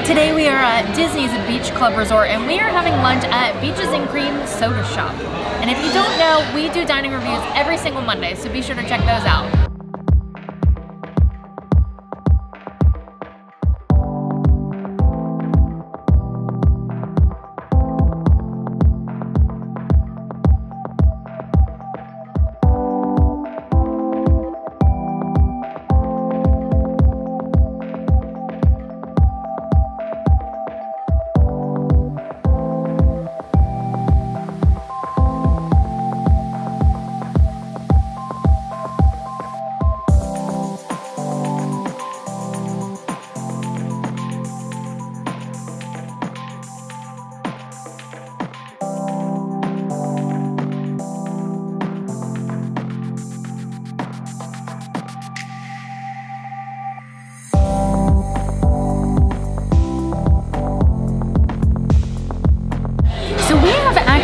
Today we are at Disney's Beach Club Resort and we are having lunch at Beaches and Cream Soda Shop. And if you don't know, we do dining reviews every single Monday, so be sure to check those out.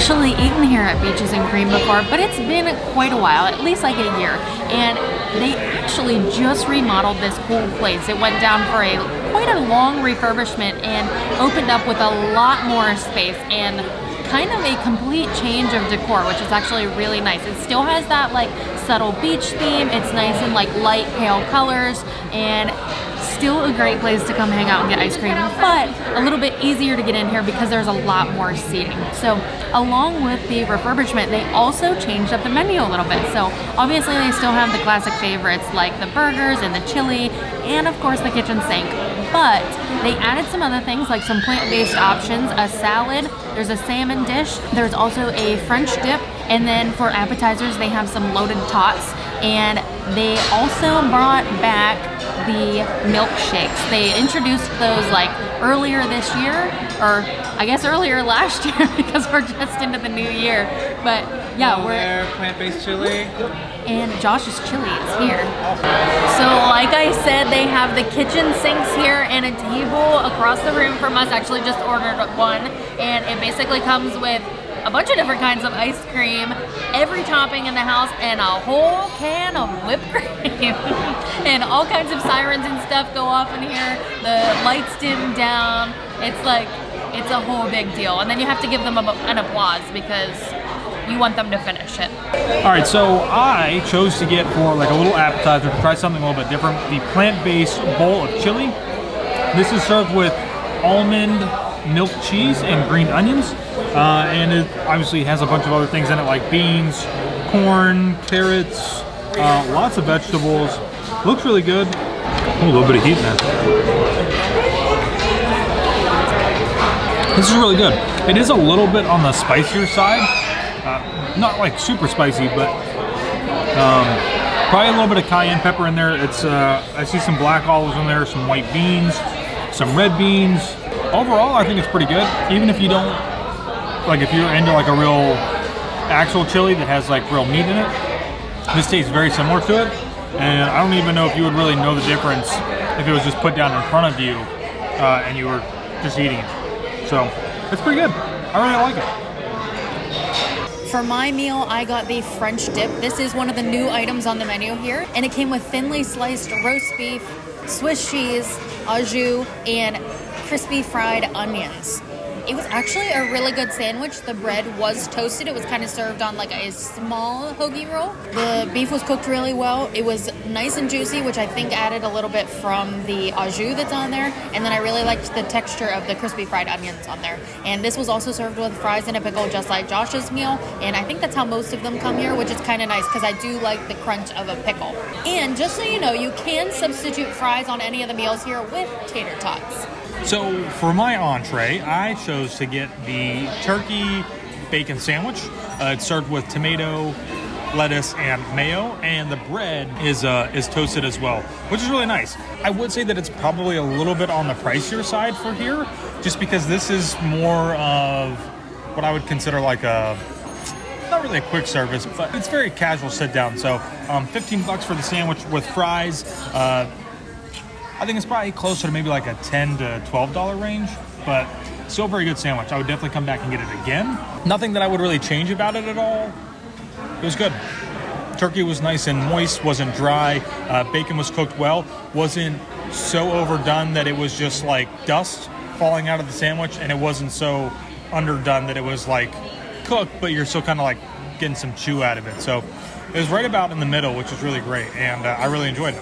Actually eaten here at Beaches and Cream before, but it's been quite a while, at least like a year, and they actually just remodeled this whole place. It went down for quite a long refurbishment and opened up with a lot more space and kind of a complete change of decor, which is actually really nice. It still has that like subtle beach theme. It's nice in like light pale colors, and still a great place to come hang out and get ice cream, but a little bit easier to get in here because there's a lot more seating. So along with the refurbishment, they also changed up the menu a little bit. So obviously they still have the classic favorites like the burgers and the chili and of course the kitchen sink, but they added some other things like some plant-based options, a salad, there's a salmon dish, there's also a French dip, and then for appetizers they have some loaded tots, and they also brought back the milkshakes. They introduced those like earlier this year, or I guess earlier last year because we're just into the new year. But yeah, we're plant-based chili. And Josh's chili is here. So like I said, they have the kitchen sinks here and a table across the room from us. Actually just ordered one, and it basically comes with a bunch of different kinds of ice cream, every topping in the house, and a whole can of whipped cream. And all kinds of sirens and stuff go off in here. The lights dim down. It's like, it's a whole big deal. And then you have to give them an applause because you want them to finish it. All right, so I chose to get for like a little appetizer to try something a little bit different, the plant-based bowl of chili. This is served with almond milk cheese and green onions. And it obviously has a bunch of other things in it like beans, corn, carrots, lots of vegetables. Looks really good. Ooh, a little bit of heat in there. This is really good. It is a little bit on the spicier side. Not like super spicy, but probably a little bit of cayenne pepper in there. It's I see some black olives in there, some white beans, some red beans. Overall, I think it's pretty good. Even if you don't, like if you're into like a real actual chili that has like real meat in it, this tastes very similar to it. And I don't even know if you would really know the difference if it was just put down in front of you and you were just eating it. So it's pretty good. I really like it. For my meal, I got the French dip. This is one of the new items on the menu here, and it came with thinly sliced roast beef, Swiss cheese, au jus, and crispy fried onions. It was actually a really good sandwich. The bread was toasted. It was kind of served on like a small hoagie roll. The beef was cooked really well. It was nice and juicy, which I think added a little bit from the au jus that's on there. And then I really liked the texture of the crispy fried onions on there. And this was also served with fries and a pickle, just like Josh's meal. And I think that's how most of them come here, which is kind of nice because I do like the crunch of a pickle. And just so you know, you can substitute fries on any of the meals here with tater tots. So for my entree, I chose to get the turkey bacon sandwich. It's served with tomato, lettuce, and mayo, and the bread is toasted as well, which is really nice. I would say that it's probably a little bit on the pricier side for here, just because this is more of what I would consider like a, not really a quick service, but it's very casual sit down. So $15 for the sandwich with fries. I think it's probably closer to maybe like a $10 to $12 range, but still a very good sandwich. I would definitely come back and get it again. Nothing that I would really change about it at all. It was good. Turkey was nice and moist, wasn't dry. Bacon was cooked well, wasn't so overdone that it was just like dust. falling out of the sandwich, and it wasn't so underdone that it was like cooked, but you're still kind of like getting some chew out of it. So it was right about in the middle, which was really great, and I really enjoyed it.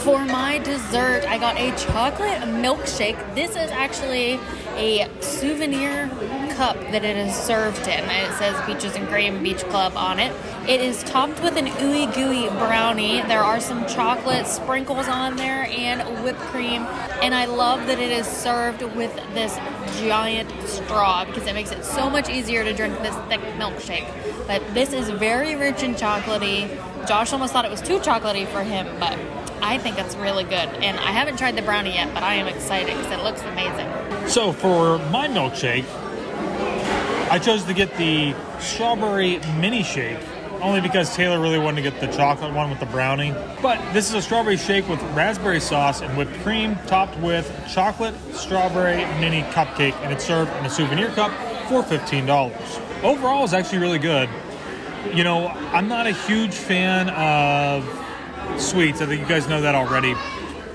For my dessert, I got a chocolate milkshake. This is actually a souvenir cup that it is served in. And it says Beaches and Cream Beach Club on it. It is topped with an ooey gooey brownie. There are some chocolate sprinkles on there and whipped cream. And I love that it is served with this giant straw because it makes it so much easier to drink this thick milkshake. But this is very rich and chocolatey. Josh almost thought it was too chocolatey for him, but I think it's really good. And I haven't tried the brownie yet, but I am excited because it looks amazing. So for my milkshake, I chose to get the strawberry mini shake, only because Taylor really wanted to get the chocolate one with the brownie. But this is a strawberry shake with raspberry sauce and whipped cream, topped with chocolate strawberry mini cupcake, and it's served in a souvenir cup for $15. Overall, it's actually really good. You know, I'm not a huge fan of sweets. I think you guys know that already.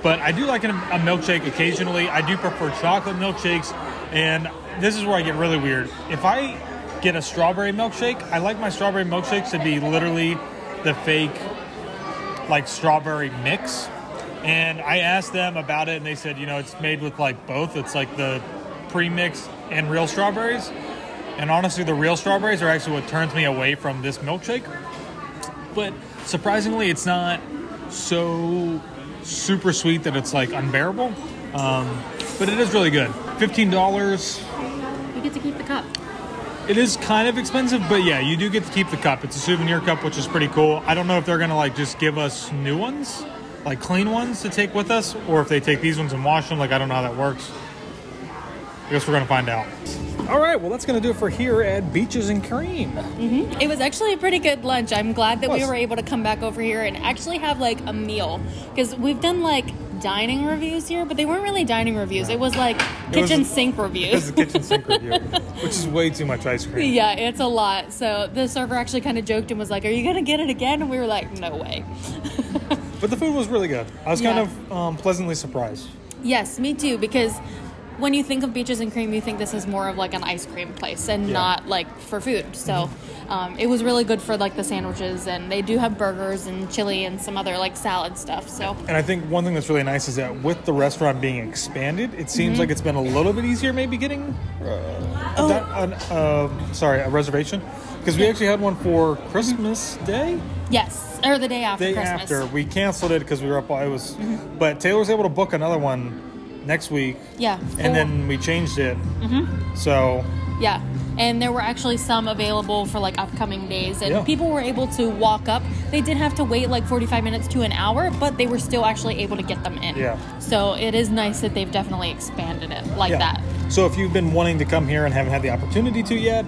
But I do like a milkshake occasionally. I do prefer chocolate milkshakes, and this is where I get really weird. If I get a strawberry milkshake, I like my strawberry milkshakes to be literally the fake, like, strawberry mix. And I asked them about it, and they said, you know, it's made with, like, both. It's like the pre-mix and real strawberries. And honestly, the real strawberries are actually what turns me away from this milkshake. But surprisingly, it's not so super sweet that it's like unbearable. But it is really good. $15. You get to keep the cup. It is kind of expensive, but yeah, you do get to keep the cup. It's a souvenir cup, which is pretty cool. I don't know if they're going to like just give us new ones, like clean ones to take with us, or if they take these ones and wash them. Like, I don't know how that works. I guess we're going to find out. All right, well, that's going to do it for here at Beaches and Cream. Mm-hmm. It was actually a pretty good lunch. I'm glad that we were able to come back over here and actually have, like, a meal. Because we've done, like, dining reviews here, but they weren't really dining reviews. It was, like, kitchen sink reviews. It was a kitchen sink review, which is way too much ice cream. Yeah, it's a lot. So the server actually kind of joked and was like, are you going to get it again? And we were like, no way. But the food was really good. I was kind of pleasantly surprised. Yes, me too, because when you think of Beaches and Cream, you think this is more of like an ice cream place and not like for food. So it was really good for like the sandwiches, and they do have burgers and chili and some other like salad stuff. So, and I think one thing that's really nice is that with the restaurant being expanded, it seems like it's been a little bit easier maybe getting a reservation, because we actually had one for Christmas Day. Yes, or the day after Christmas. After we canceled it because we were up. It was, but Taylor was able to book another one next week. Yeah. And then we changed it. So. Yeah. And there were actually some available for like upcoming days, and people were able to walk up. They did have to wait like 45 minutes to an hour, but they were still actually able to get them in. Yeah. So it is nice that they've definitely expanded it like that. So if you've been wanting to come here and haven't had the opportunity to yet,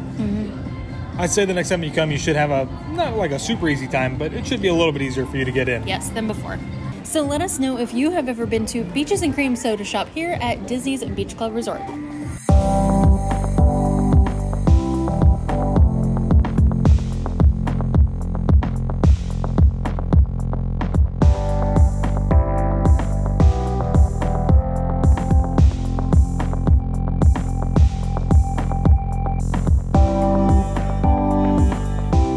I'd say the next time you come, you should have not like a super easy time, but it should be a little bit easier for you to get in. Yes, than before. So let us know if you have ever been to Beaches and Cream Soda Shop here at Disney's Beach Club Resort.